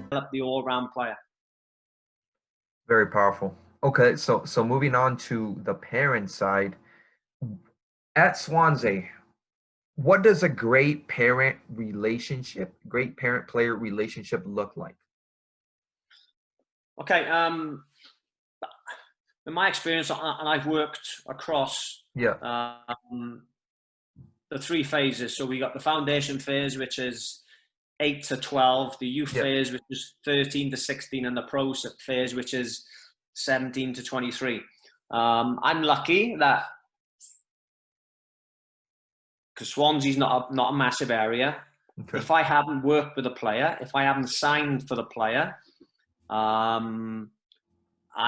Develop the all-round player. Very powerful. Okay, so moving on to the parent side. At Swansea, what does a great parent-player relationship look like? Okay, in my experience, and I've worked across Yeah. the three phases. So we got the foundation phase, which is 8 to 12, the youth Yeah. phase, which is 13 to 16, and the pro phase, which is 17 to 23. I'm lucky that, because Swansea's not a massive area, Okay. if I haven't worked with a player, if I haven't signed for the player, I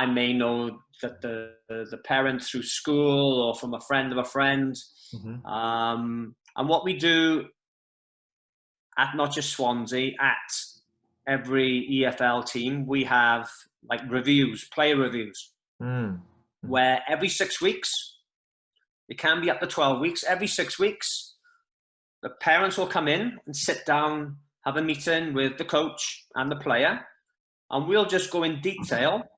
may know that the parent through school or from a friend of a friend. Mm-hmm. And what we do at not just Swansea, at every EFL team, we have like reviews, player reviews, where every 6 weeks, it can be up to 12 weeks, every 6 weeks, the parents will come in and sit down, have a meeting with the coach and the player, and we'll just go in detail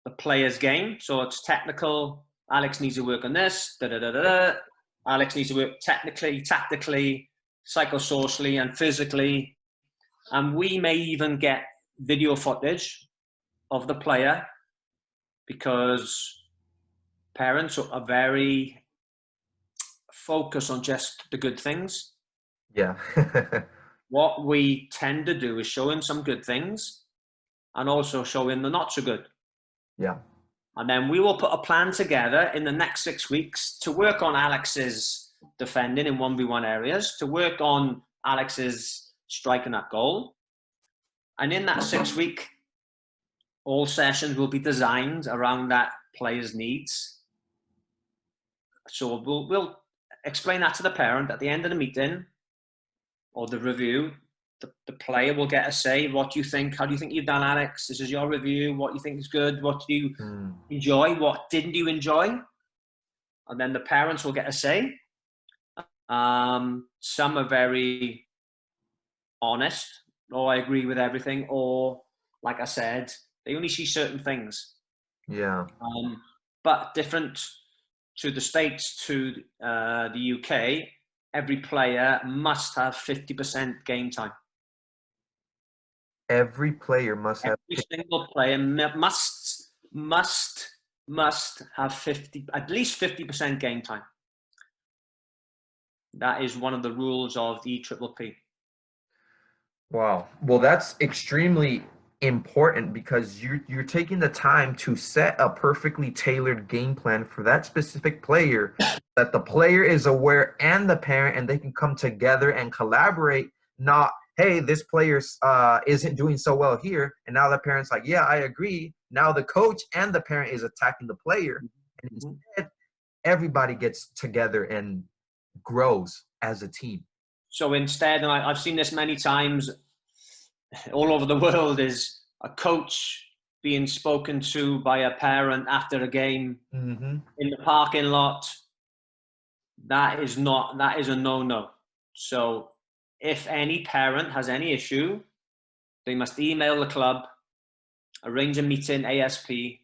the player's game. So it's technical. Alex needs to work on this. Alex needs to work technically, tactically, psychosocially, and physically. And we may even get video footage of the player, because parents are very focused on just the good things. Yeah. What we tend to do is show him some good things and also show him the not so good. Yeah. And then we will put a plan together in the next 6 weeks to work on Alex's defending in 1v1 areas, to work on Alex's striking that goal. And in that 6 week, all sessions will be designed around that player's needs. So we'll explain that to the parent at the end of the meeting or the review. The player will get a say. What do you think? How do you think you've done, Alex? This is your review. What do you think is good? What do you enjoy? What didn't you enjoy? And then the parents will get a say. Some are very honest. Oh, I agree with everything. Or, like I said, they only see certain things. Yeah. But different to the States, to the UK, every player must have 50% game time. Every player must have. Every single player must have at least 50% game time. That is one of the rules of the EPPP. Wow. Well, that's extremely important, because you're taking the time to set a perfectly tailored game plan for that specific player, that the player is aware and the parent, and they can come together and collaborate. Not, hey, this player isn't doing so well here, and now the parent's like, yeah, I agree. Now the coach and the parent is attacking the player, and instead everybody gets together and grows as a team. So instead, and I've seen this many times all over the world, is a coach being spoken to by a parent after a game in the parking lot. That is a no-no. So if any parent has any issue, they must email the club, arrange a meeting ASAP,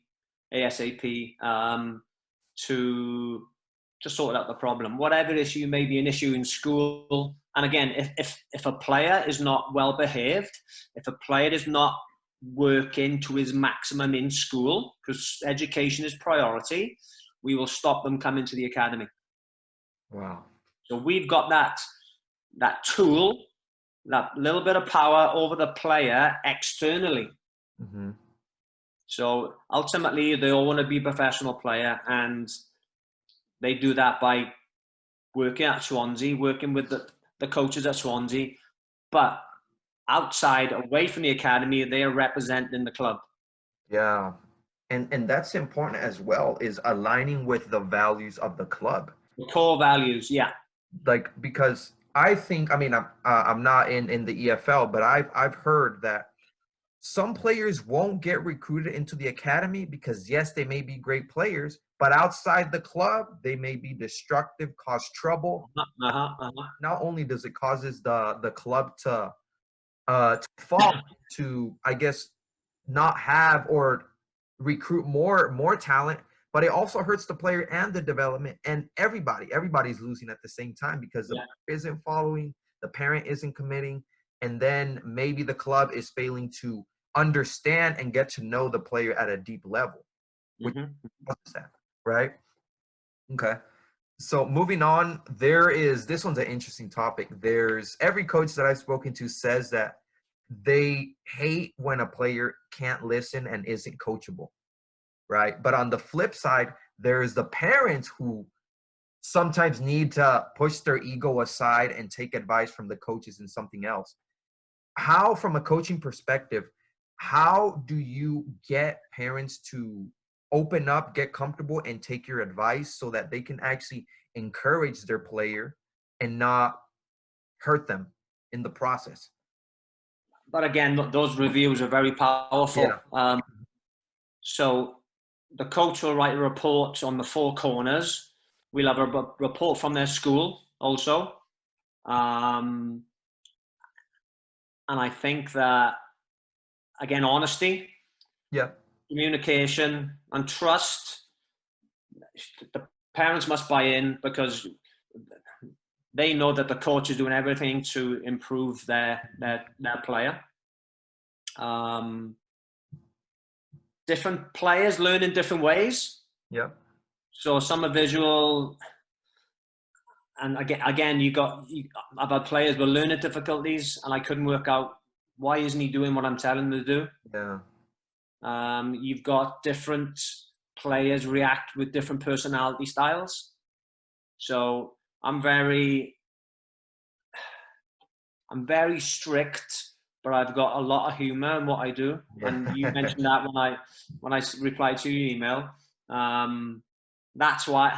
to sort out the problem. Whatever issue may be an issue in school. And again, if a player is not well behaved, if a player is not working to his maximum in school, because education is priority, we will stop them coming to the academy. Wow. So we've got that tool, that little bit of power over the player externally. So ultimately, they all want to be a professional player, and they do that by working at Swansea, working with the coaches at Swansea. But outside, away from the academy, they are representing the club. Yeah. And that's important as well, is aligning with the values of the club. The core values, yeah. Like, because I think, I mean, I'm not in the EFL, but I've heard that some players won't get recruited into the academy because, yes, they may be great players, but outside the club, they may be destructive, cause trouble. Not only does it causes the club to fall, to, I guess, not have or recruit more talent, but it also hurts the player and the development, and everybody's losing at the same time, because the player isn't following, the parent isn't committing, and then maybe the club is failing to understand and get to know the player at a deep level, which is that, right? Okay. So moving on, this one's an interesting topic. There's every coach that I've spoken to says that they hate when a player can't listen and isn't coachable, right? But on the flip side, there's the parents who sometimes need to push their ego aside and take advice from the coaches and something else. How, from a coaching perspective, how do you get parents to open up, get comfortable, and take your advice so that they can actually encourage their player and not hurt them in the process? But again, those reviews are very powerful. Yeah. So the coach will write a report on the four corners. We'll have a report from their school also. And I think that, again, honesty, communication, and trust. The parents must buy in, because they know that the coach is doing everything to improve their player. Different players learn in different ways. Yeah. So some are visual, and again, I've had players with learning difficulties, and I couldn't work out why isn't he doing what I'm telling him to do. Yeah. You've got different players react with different personality styles. So I'm very strict, but I've got a lot of humor in what I do. Yeah. And you mentioned that when I replied to your email. That's why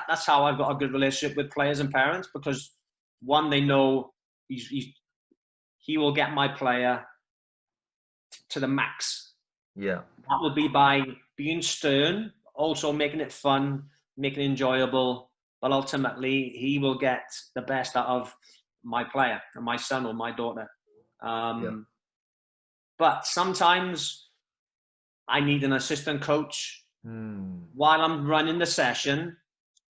that's how I've got a good relationship with players and parents, because one, they know he will get my player to the max. Yeah. That will be by being stern, also making it fun, making it enjoyable, but ultimately he will get the best out of my player, or my son or my daughter. But sometimes I need an assistant coach while I'm running the session,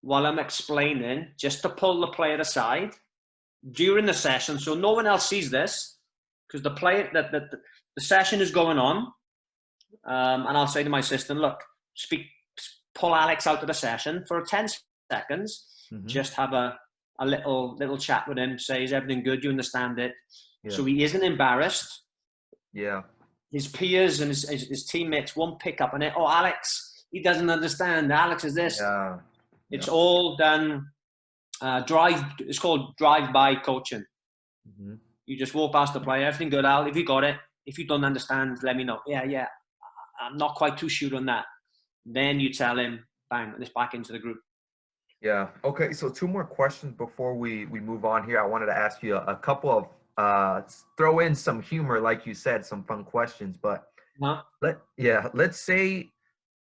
while I'm explaining, just to pull the player aside during the session, so no one else sees this, because the session is going on, and I'll say to my assistant, look, pull Alex out of the session for 10 seconds, just have a little chat with him, say, is everything good? Do you understand it? Yeah. So he isn't embarrassed. Yeah. His peers and his teammates won't pick up on it. Oh, Alex, he doesn't understand. Alex is this. Yeah. It's all done. It's called drive-by coaching. You just walk past the player. Everything good, Al? If you got it. If you don't understand, let me know. Yeah. I'm not quite too sure on that. Then you tell him, bang, and it's back into the group. Yeah. Okay. So 2 more questions before we move on here. I wanted to ask you a couple of throw in some humor, like you said, some fun questions. But let's say,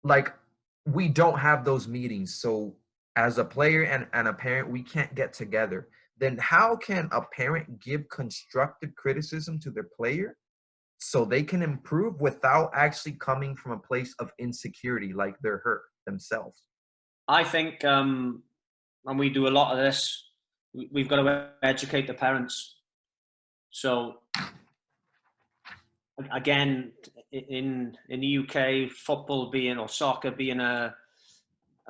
like, we don't have those meetings. So as a player and a parent, we can't get together. Then how can a parent give constructive criticism to their player so they can improve without actually coming from a place of insecurity, like they're hurt themselves? I think, and we do a lot of this, we've got to educate the parents. So, again, in the UK, football being, or soccer being a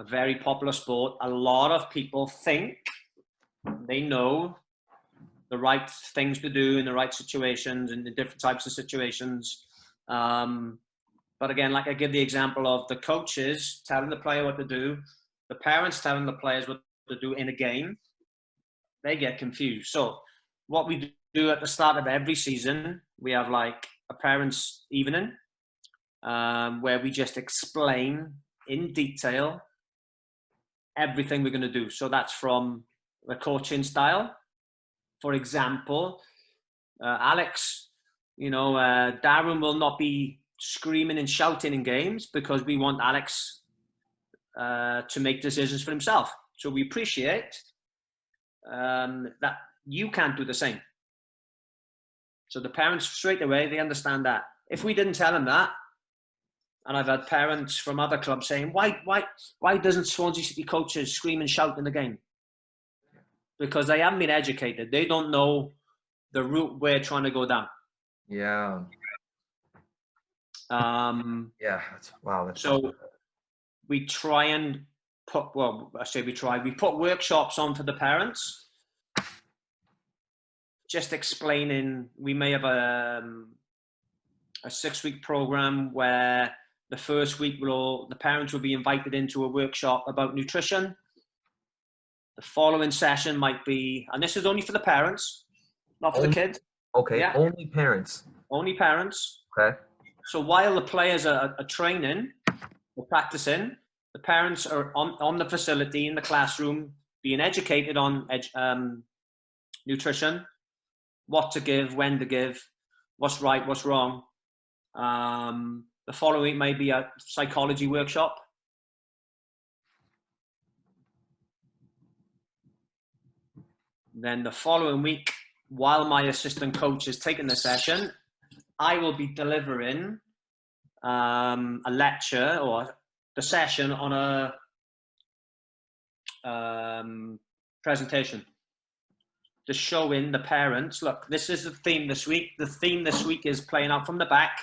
very popular sport, a lot of people think they know the right things to do in the right situations and the different types of situations. But again, like I give the example of the coaches telling the player what to do, the parents telling the players what to do in a game, they get confused. So what we do at the start of every season, we have like a parents' evening where we just explain in detail everything we're going to do. So that's from the coaching style. For example, Alex, Darren will not be screaming and shouting in games, because we want Alex to make decisions for himself. So we appreciate that you can't do the same. So the parents straight away, they understand that. If we didn't tell them that, and I've had parents from other clubs saying, why doesn't Swansea City coaches scream and shout in the game? Because they haven't been educated. They don't know the route we're trying to go down. Yeah. Yeah. Wow. So we try and put, we put workshops on for the parents, just explaining. We may have a 6-week program where the first week the parents will be invited into a workshop about nutrition. The following session might be, and this is only for the parents, not for the kids. Okay, yeah. Only parents. Only parents. Okay. So while the players are training or practicing, the parents are on the facility, in the classroom, being educated on nutrition, what to give, when to give, what's right, what's wrong. The following week may be a psychology workshop. Then the following week, while my assistant coach is taking the session, I will be delivering a lecture or the session on a presentation, just showing the parents, look, this is the theme this week. The theme this week is playing out from the back.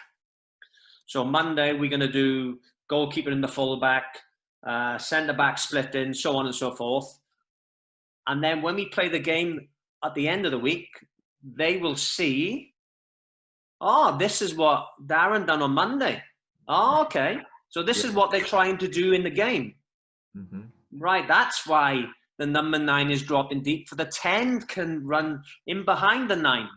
So Monday, we're going to do goalkeeper in the fullback, centre back split in, so on and so forth. And then when we play the game at the end of the week, they will see, oh, this is what Darren done on Monday. Oh, okay. So this is what they're trying to do in the game. Mm-hmm. Right, that's why the number 9 is dropping deep, for the 10 can run in behind the 9.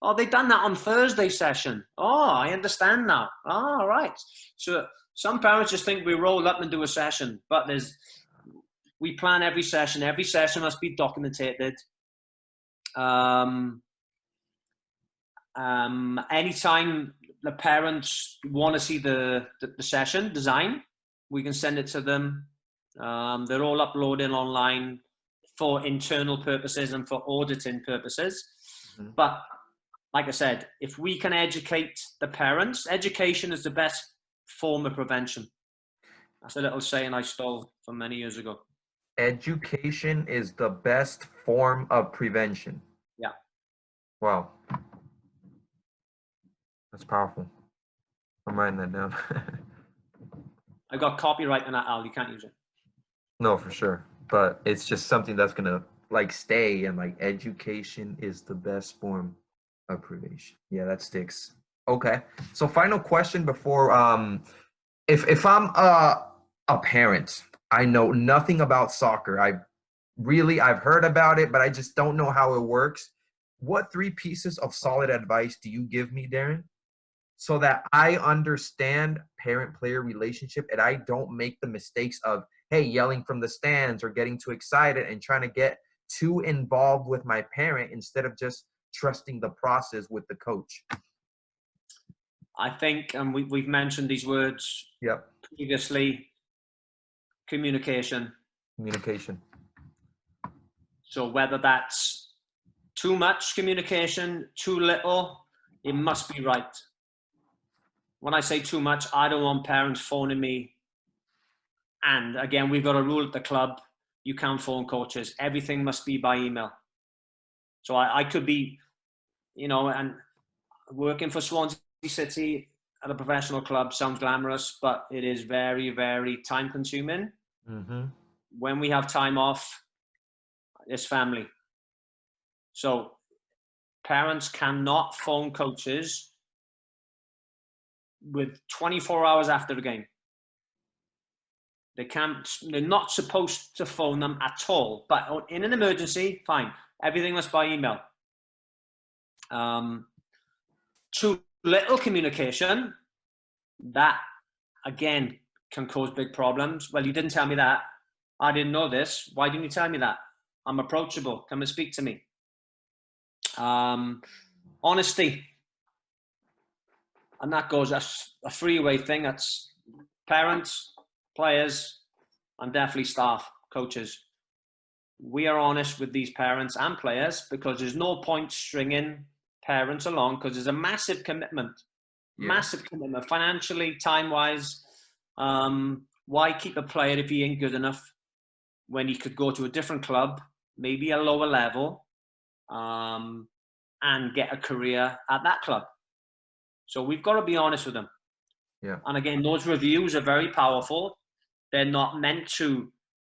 Oh, they done that on Thursday session. Oh, I understand now. Oh, all right. So some parents just think we roll up and do a session, but we plan every session. Every session must be documented. Anytime the parents want to see the session design, we can send it to them. They're all uploaded online for internal purposes and for auditing purposes. Mm-hmm. But like I said, if we can educate the parents, education is the best form of prevention. That's a little saying I stole from many years ago. Education is the best form of prevention. Yeah. Wow. That's powerful. I'm writing that down. I got copyright on that, Al. You can't use it. No, for sure. But it's just something that's going to stay, and education is the best form of prevention. Yeah, that sticks. Okay. So final question before, if I'm a parent, I know nothing about soccer. I've heard about it, but I just don't know how it works. What 3 pieces of solid advice do you give me, Darren, so that I understand parent-player relationship and I don't make the mistakes of, hey, yelling from the stands or getting too excited and trying to get too involved with my parent instead of just trusting the process with the coach? I think, and we've mentioned these words previously, communication. So whether that's too much communication, too little, it must be right. When I say too much, I don't want parents phoning me. And again, we've got a rule at the club. You can't phone coaches. Everything must be by email. So I could be, and working for Swansea City at a professional club sounds glamorous, but it is very, very time consuming. Mm-hmm. When we have time off, it's family. So parents cannot phone coaches with 24 hours after the game. They're not supposed to phone them at all. But in an emergency, fine. Everything must by email. Too little communication, that again can cause big problems. Well, you didn't tell me that. I didn't know this. Why didn't you tell me that? I'm approachable. Come and speak to me. Honesty. And that goes, that's a three-way thing. That's parents, players, and definitely staff, coaches, we are honest with these parents and players, because there's no point stringing parents along, because there's a massive commitment, financially, time-wise. Why keep a player if he ain't good enough when he could go to a different club, maybe a lower level, and get a career at that club? So we've got to be honest with them. Yeah. And again, those reviews are very powerful. They're not meant to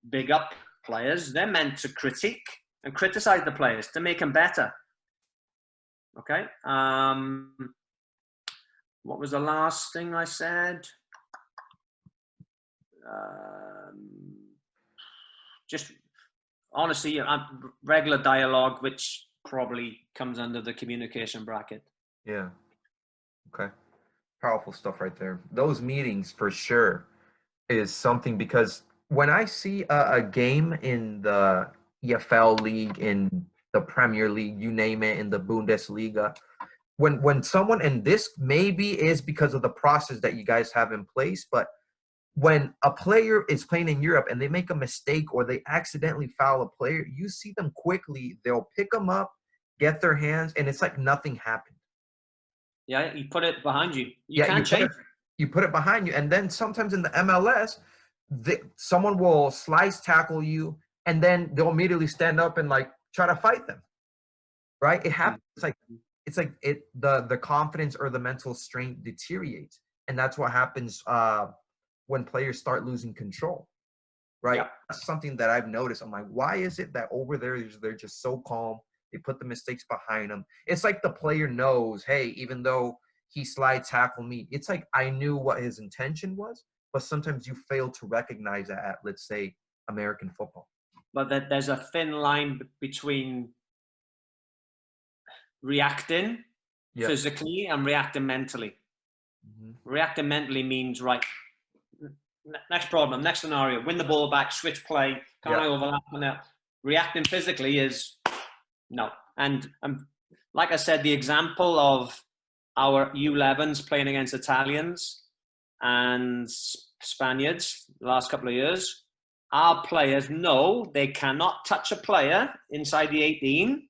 big up players. They're meant to critique and criticize the players to make them better. Okay. What was the last thing I said? Just honestly, regular dialogue, which probably comes under the communication bracket. Yeah. Okay. Powerful stuff right there. Those meetings for sure is something, because when I see a game in the EFL league, in the Premier League, you name it, in the Bundesliga, when someone, and this maybe is because of the process that you guys have in place, but when a player is playing in Europe and they make a mistake or they accidentally foul a player, you see them quickly, they'll pick them up, get their hands, and it's like nothing happened. Yeah, you put it behind you. You can't change. You put it behind you. And then sometimes in the MLS, someone will slice tackle you, and then they'll immediately stand up and like try to fight them. Right? It happens. It's like the confidence or the mental strength deteriorates. And that's what happens when players start losing control. Right? Yeah. That's something that I've noticed. I'm like, why is it that over there they're just so calm? They put the mistakes behind them. It's like the player knows, hey, even though he slide tackle me, it's like I knew what his intention was, but sometimes you fail to recognize that at, let's say, American football. But there's a thin line between reacting physically and reacting mentally. Mm-hmm. Reacting mentally means, right, next problem, next scenario, win the ball back, switch play, can't I overlap on that? Reacting physically is no. And like I said, the example of our U11s playing against Italians and Spaniards the last couple of years, our players know they cannot touch a player inside the 18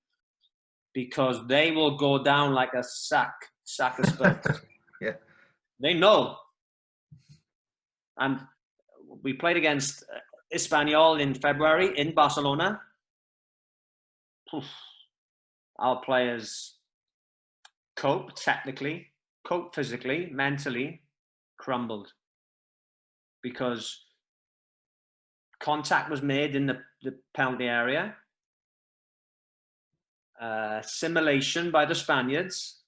because they will go down like a sack of spuds. Yeah. They know. And we played against Espanyol in February in Barcelona. Our players cope technically, cope physically, mentally, crumbled because contact was made in the penalty area, simulation by the Spaniards.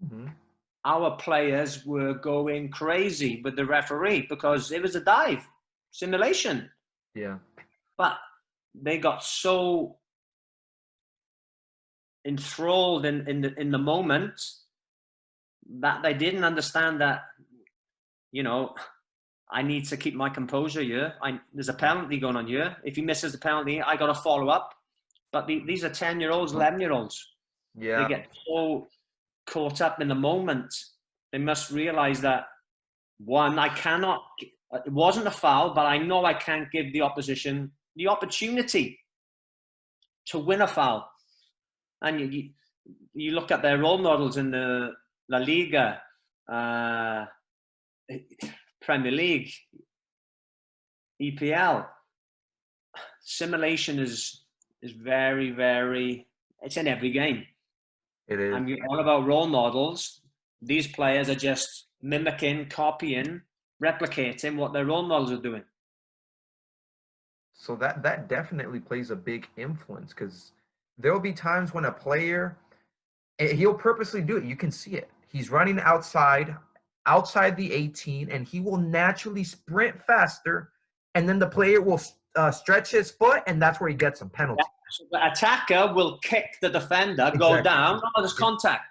Mm-hmm. Our players were going crazy with the referee because it was a dive, simulation. Yeah. But they got so enthralled in the moment that they didn't understand that, you know, I need to keep my composure here. There's a penalty going on here. If he misses the penalty, I got to follow up. But these are 10-year-olds, 11-year-olds. Yeah. They get so caught up in the moment. They must realize that, one, I cannot, it wasn't a foul, but I know I can't give the opposition the opportunity to win a foul. And you look at their role models in the La Liga, Premier League, EPL. Simulation is very, very, it's in every game. It is. And all about role models. These players are just mimicking, copying, replicating what their role models are doing. So that definitely plays a big influence, because there will be times when a player, he'll purposely do it. You can see it. He's running outside the 18, and he will naturally sprint faster, and then the player will stretch his foot, and that's where he gets some penalty. Yeah. So the attacker will kick the defender, exactly. Go down. Oh, there's contact.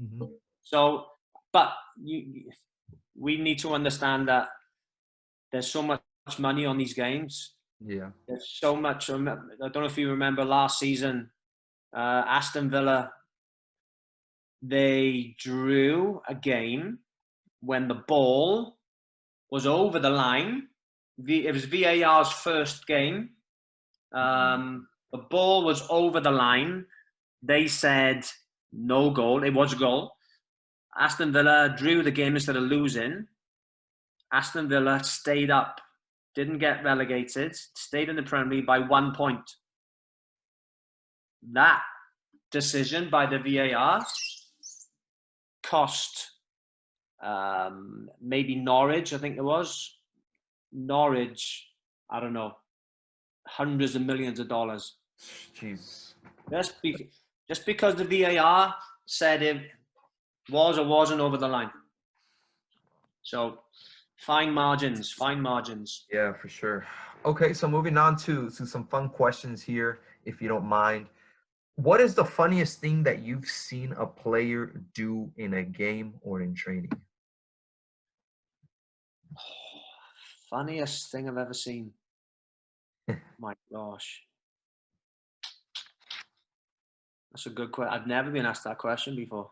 Mm-hmm. So, but we need to understand that there's so much money on these games. Yeah. There's so much. I don't know if you remember last season, Aston Villa, they drew a game when the ball was over the line it was VAR's first game. The ball was over the line. They said no goal. It was a goal. Aston Villa drew the game instead of losing. Aston Villa stayed up, didn't get relegated, stayed in the Premier League by 1 point. That decision by the VAR cost maybe Norwich, I think it was. Norwich, I don't know, hundreds of millions of dollars. Jeez. Just because the VAR said it was or wasn't over the line. So fine margins. Yeah, for sure. Okay, so moving on to some fun questions here, if you don't mind. What is the funniest thing that you've seen a player do in a game or in training? Funniest thing I've ever seen. My gosh. That's a good question. I've never been asked that question before.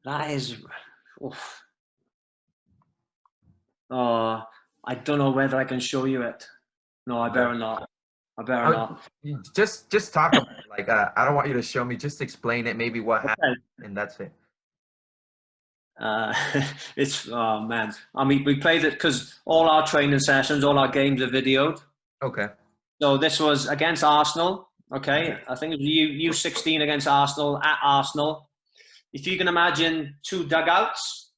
That is... Oof. Oh, I don't know whether I can show you it. No, I better not. Just talk about it. Like, I don't want you to show me. Just explain it, maybe what happened, and that's it. It's, oh man. I mean, we played it because all our training sessions, all our games are videoed. Okay. So this was against Arsenal. Okay. I think it was U16 against Arsenal at Arsenal. If you can imagine 2 dugouts.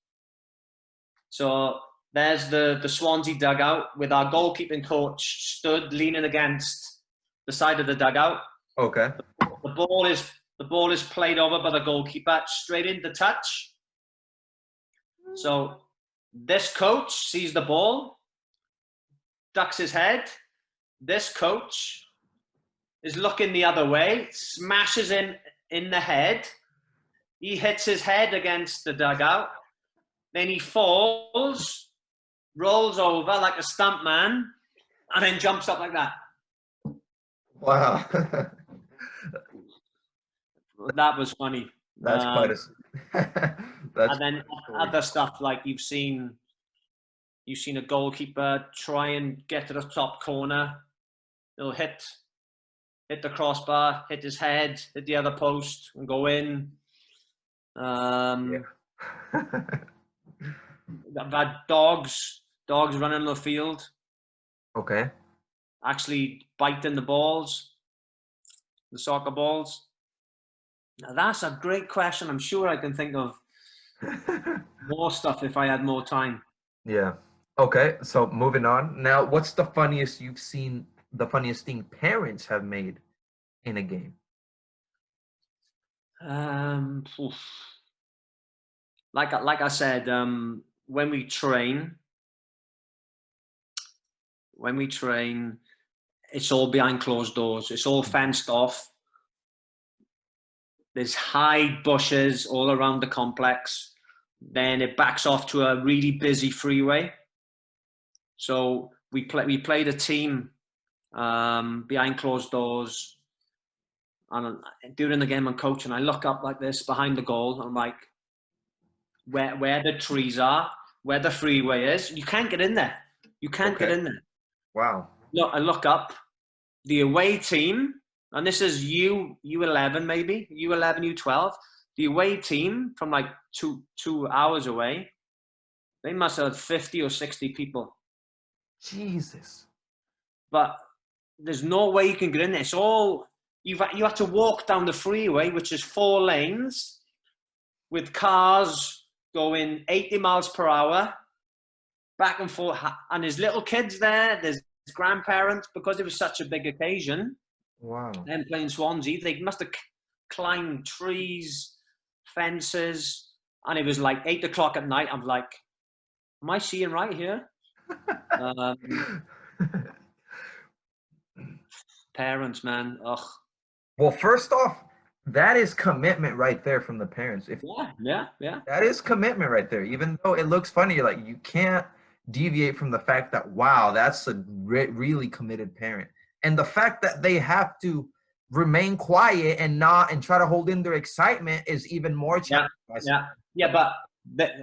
So there's the Swansea dugout with our goalkeeping coach stood leaning against the side of the dugout. Okay. The ball is played over by the goalkeeper straight into touch. So this coach sees the ball, ducks his head. This coach is looking the other way, smashes in the head. He hits his head against the dugout. Then he falls, rolls over like a stuntman, and then jumps up like that. Wow. That was funny. That's quite a... and then other stuff like you've seen a goalkeeper try and get to the top corner. He'll hit the crossbar, hit his head, hit the other post, and go in. Yeah. I've had dogs running on the field. Okay. Actually biting the balls, the soccer balls. Now that's a great question. I'm sure I can think of more stuff if I had more time. Yeah. Okay. So moving on. Now, what's the funniest you've seen? The funniest thing parents have made in a game? Like I said, when we train, it's all behind closed doors. It's all fenced off. There's high bushes all around the complex. Then it backs off to a really busy freeway. So we played a team behind closed doors. And during the game, I'm coaching. I look up like this behind the goal. I'm like, where the trees are, where the freeway is. You can't get in there. You can't get in there. Wow. Look, I look up. The away team, and this is U11 maybe, U11, U12. The away team from like two hours away, they must have 50 or 60 people. Jesus. But there's no way you can get in there. It's all, you have to walk down the freeway, which is 4 lanes, with cars going 80 miles per hour, back and forth. And there's little kids there, there's grandparents, because it was such a big occasion. Wow. Them playing Swansea, they must have climbed trees, fences, and it was like 8 o'clock at night. I'm like, am I seeing right here? Parents, man. Ugh. Well, first off, that is commitment right there from the parents. Yeah. That is commitment right there. Even though it looks funny, like you can't deviate from the fact that, wow, that's a really committed parent. And the fact that they have to remain quiet and try to hold in their excitement is even more challenging. Yeah, but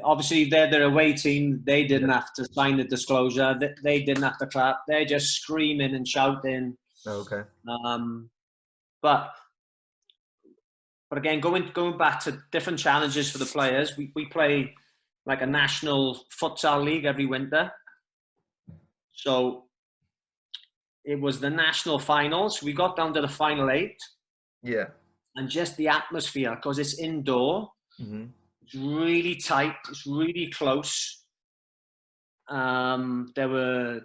obviously they're their away team. They didn't have to sign the disclosure. They didn't have to clap. They're just screaming and shouting. Okay. But again, going back to different challenges for the players, we play like a national futsal league every winter. So it was the national finals. We got down to the final 8. Yeah. And just the atmosphere, because it's indoor. Mm-hmm. It's really tight. It's really close. There were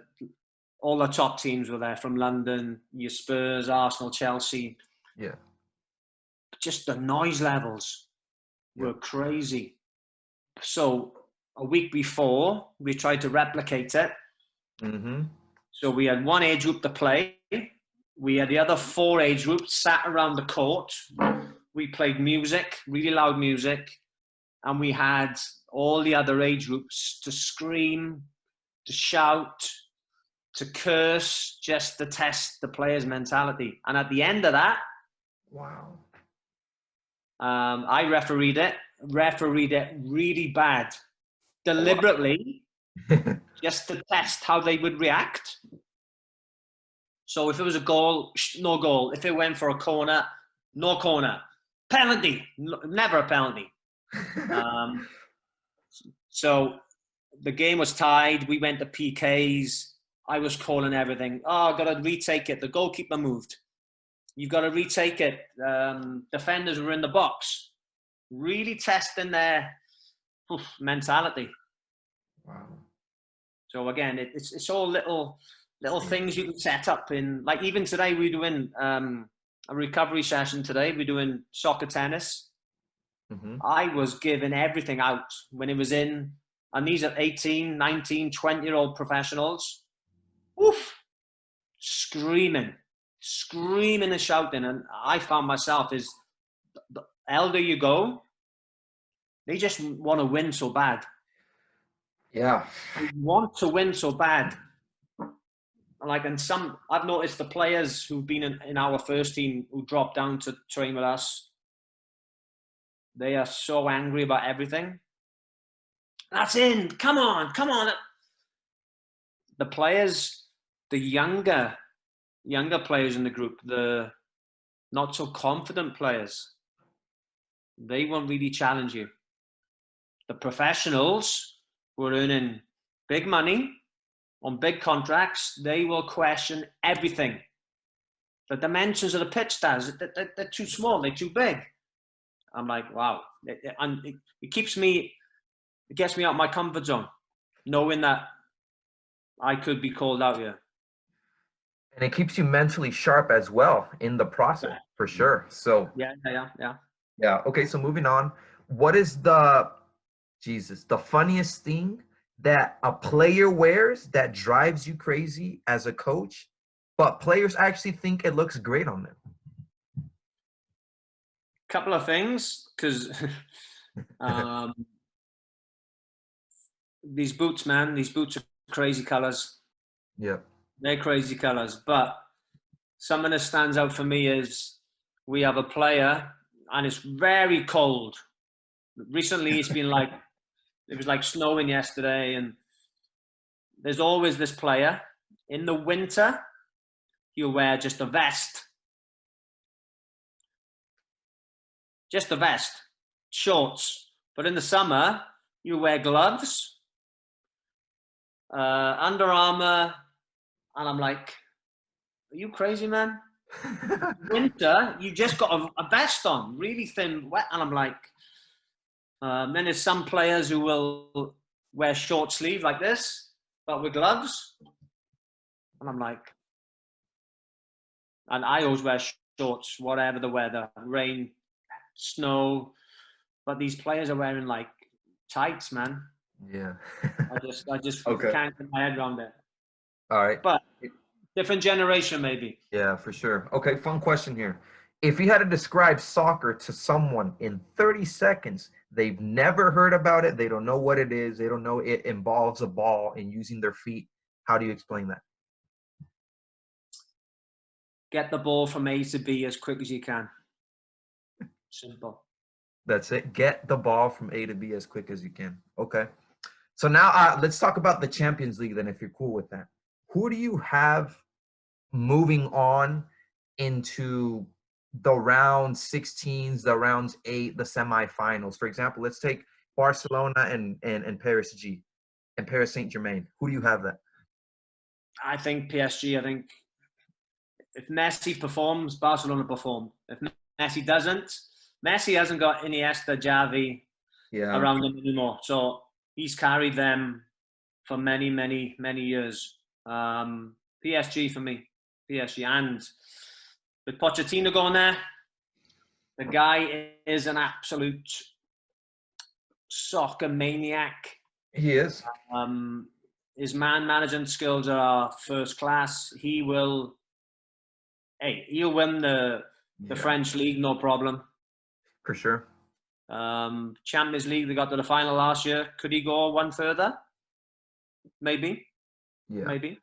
all the top teams were there from London, your Spurs, Arsenal, Chelsea. Yeah. Just the noise levels were crazy. So a week before, we tried to replicate it. Mm-hmm. So we had one age group to play. We had the other 4 age groups sat around the court. We played music, really loud music. And we had all the other age groups to scream, to shout, to curse, just to test the players' mentality. And at the end of that, wow, I refereed it really bad, deliberately, just to test how they would react. So if it was a goal, no goal. If it went for a corner, no corner. Penalty, never a penalty. So the game was tied. We went to PKs. I was calling everything. Oh, I've got to retake it. The goalkeeper moved. You've got to retake it. Defenders were in the box. Really testing their mentality. Wow. So again, it's all little things you can set up in. Like even today, we're doing a recovery session today. We're doing soccer tennis. Mm-hmm. I was giving everything out when it was in. And these are 18, 19, 20-year-old professionals. Oof, screaming and shouting. And I found myself is the elder you go, they just want to win so bad. Yeah. They want to win so bad. Like, and I've noticed the players who've been in our first team who dropped down to train with us, they are so angry about everything. That's in. Come on. The players, the younger players in the group, the not so confident players, they won't really challenge you. The professionals who are earning big money on big contracts, they will question everything. The dimensions of the pitch stars, they're too small, they're too big. I'm like, wow. It gets me out of my comfort zone, knowing that I could be called out here. And it keeps you mentally sharp as well in the process, for sure. So yeah. Okay, so moving on. What is the funniest thing that a player wears that drives you crazy as a coach, but players actually think it looks great on them? Couple of things, because these boots are crazy colors. Yep. They're crazy colors. But something that stands out for me is we have a player, and it's very cold. Recently, it's been like, it was like snowing yesterday, and there's always this player. In the winter, he'll wear just a vest. Just a vest, shorts. But in the summer, you wear gloves, Under Armour, and I'm like, are you crazy, man? Winter, you just got a vest on, really thin, wet, and I'm like, then there's some players who will wear short sleeve like this, but with gloves, and I'm like, and I always wear shorts, whatever the weather, rain, snow, but these players are wearing like tights, man. Yeah. I just Okay. can't get my head around it. All right. But different generation, maybe. Yeah, for sure. Okay, fun question here. If you had to describe soccer to someone in 30 seconds, they've never heard about it, they don't know what it is, they don't know it involves a ball and using their feet, how do you explain that? Get the ball from A to B as quick as you can. Simple. That's it. Get the ball from A to B as quick as you can. Okay. So now let's talk about the Champions League then, if you're cool with that. Who do you have moving on into the round 16s, the rounds 8, the semifinals? For example, let's take Barcelona and Paris G and Paris Saint-Germain. Who do you have that? I think PSG. I think if Messi performs, Barcelona perform. If Messi doesn't, Messi hasn't got Iniesta, Xavi around him anymore. So he's carried them for many, many, many years. PSG for me. PSG. And with Pochettino going there, the guy is an absolute soccer maniac. He is. His man management skills are first class. He'll win the French league, no problem. For sure. Champions League, they got to the final last year. Could he go one further? Maybe. Yeah. Maybe.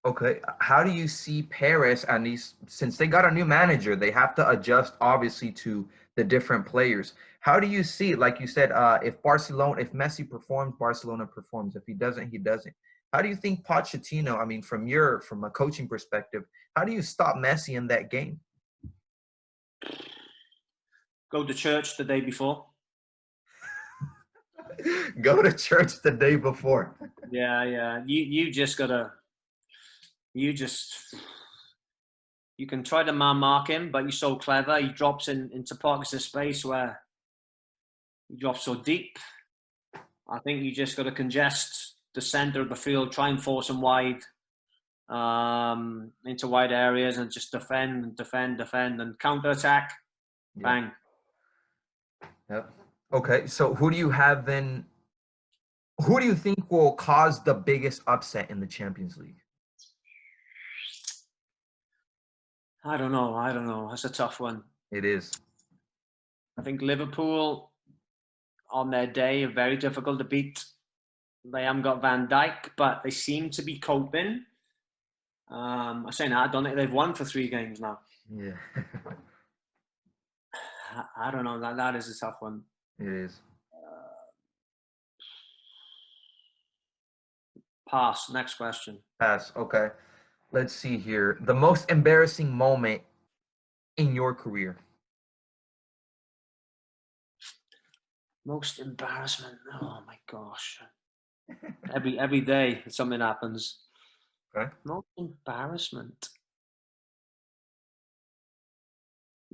Okay. How do you see Paris, and since they got a new manager, they have to adjust obviously to the different players. How do you see, like you said, if Messi performs, Barcelona performs. If he doesn't, he doesn't. How do you think Pochettino, I mean, from a coaching perspective, how do you stop Messi in that game? Go to church the day before. Go to church the day before. Yeah. You can try to mark him, but he's so clever. He drops into pockets of space where he drops so deep. I think you just got to congest the center of the field, try and force him wide into wide areas, and just defend, and counter-attack. Yeah. Bang. Yep. Okay, so who do you have then? Who do you think will cause the biggest upset in the Champions League? I don't know. That's a tough one. It is. I think Liverpool, on their day, are very difficult to beat. They haven't got Van Dijk, but they seem to be coping. I'm saying I don't think they've won for 3 games now. Yeah. I don't know. That is a tough one. It is. Pass. Next question. Pass. Okay. Let's see here. The most embarrassing moment in your career. Most embarrassment. Oh my gosh. Every day something happens. Okay. Most embarrassment.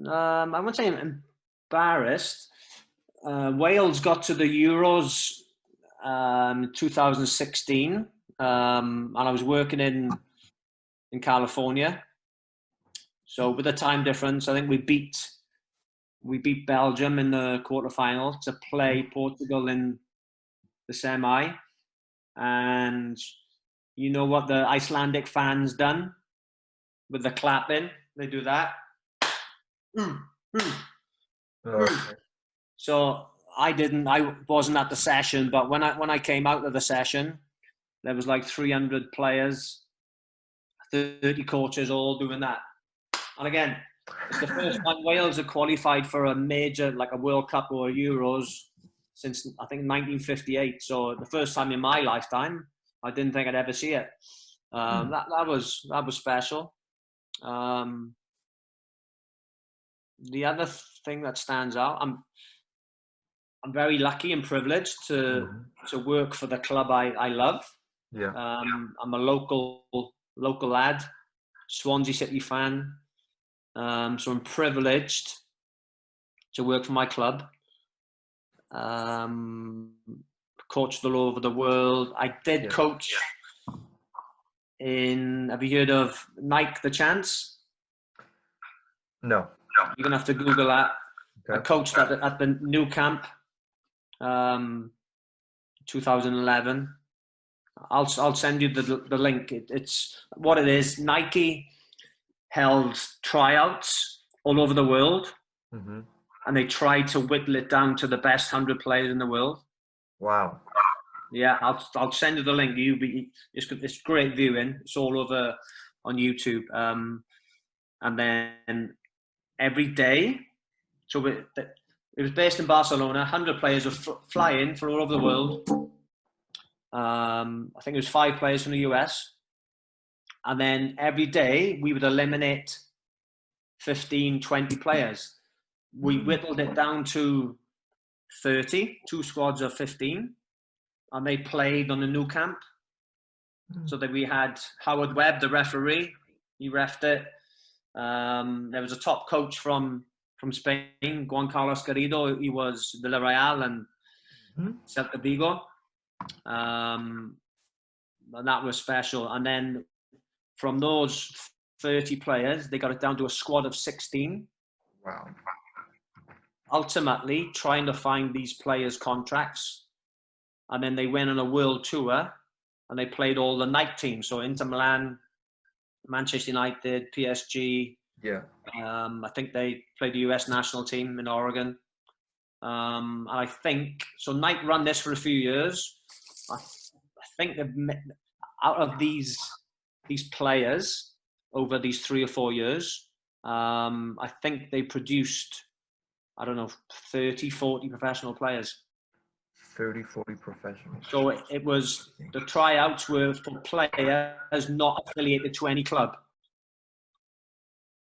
I wouldn't say I'm embarrassed. Wales got to the Euros 2016, and I was working in California. So with the time difference, I think we beat Belgium in the quarterfinal to play Portugal in the semi. And you know what the Icelandic fans done with the clapping? They do that. So I wasn't at the session, but when I came out of the session, there was like 300 players, 30 coaches all doing that. And again, it's the first time Wales have qualified for a major, like a World Cup or Euros, since I think 1958. So the first time in my lifetime, I didn't think I'd ever see it. That was special. The other thing that stands out, I'm very lucky and privileged to work for the club I love. Yeah. I'm a local lad, Swansea City fan. So I'm privileged to work for my club. Coached all over the world. I did coach in. Have you heard of Nike the Chance? No. You're gonna have to Google that. Okay. I coached at the new camp, 2011. I'll send you the link. It's what it is. Nike held tryouts all over the world, and they tried to whittle it down to the best 100 players in the world. Wow. Yeah, I'll send you the link. It's great viewing. It's all over on YouTube. And then every day, so It was based in Barcelona. 100 players were flying from all over the world. I think it was 5 players from the US. And then every day we would eliminate 15, 20 players. We whittled it down to 30, 2 squads of 15. And they played on the new camp. So that we had Howard Webb, the referee. He reffed it. There was a top coach from Spain, Juan Carlos Garrido. He was Villarreal and Celta Vigo. And that was special. And then from those 30 players, they got it down to a squad of 16. Wow. Ultimately, trying to find these players' contracts. And then they went on a world tour and they played all the night teams. So Inter Milan, Manchester United, PSG. Yeah. I think they played the US national team in Oregon. And I think, so Nike run this for a few years. I think out of these players over these 3 or 4 years, I think they produced, 30, 40 professional players. 30, 40 professionals. So it was, the tryouts were for players not affiliated to any club.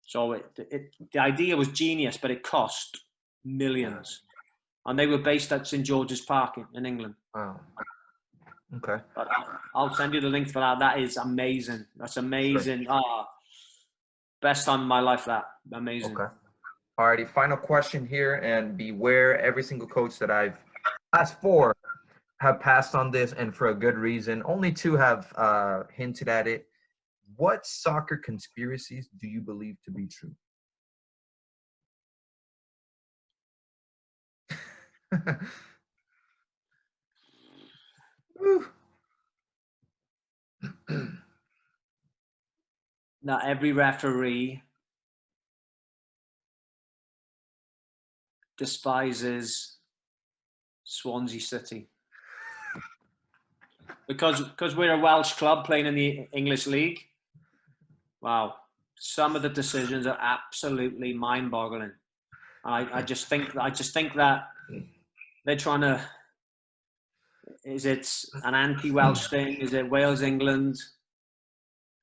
So the idea was genius, but it cost millions. And they were based at St. George's Park in England. Wow. Okay. But I'll send you the link for that. That is amazing. That's amazing. Sure. Best time of my life, that. Amazing. Okay. Alrighty, final question here, and beware, every single coach that I've asked for have passed on this, and for a good reason. Only 2 have hinted at it. What soccer conspiracies do you believe to be true? Now, every referee despises Swansea City. Because we're a Welsh club playing in the English League. Wow. Some of the decisions are absolutely mind-boggling. I just think that they're trying to, is it an anti-Welsh thing? Is it Wales, England?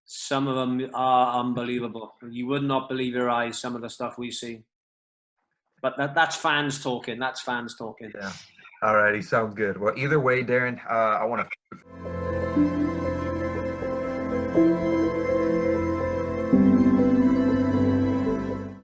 Some of them are unbelievable. You would not believe your eyes, some of the stuff we see. But that's fans talking. That's fans talking. Yeah. Alrighty, sounds good. Well, either way, Darren, I want to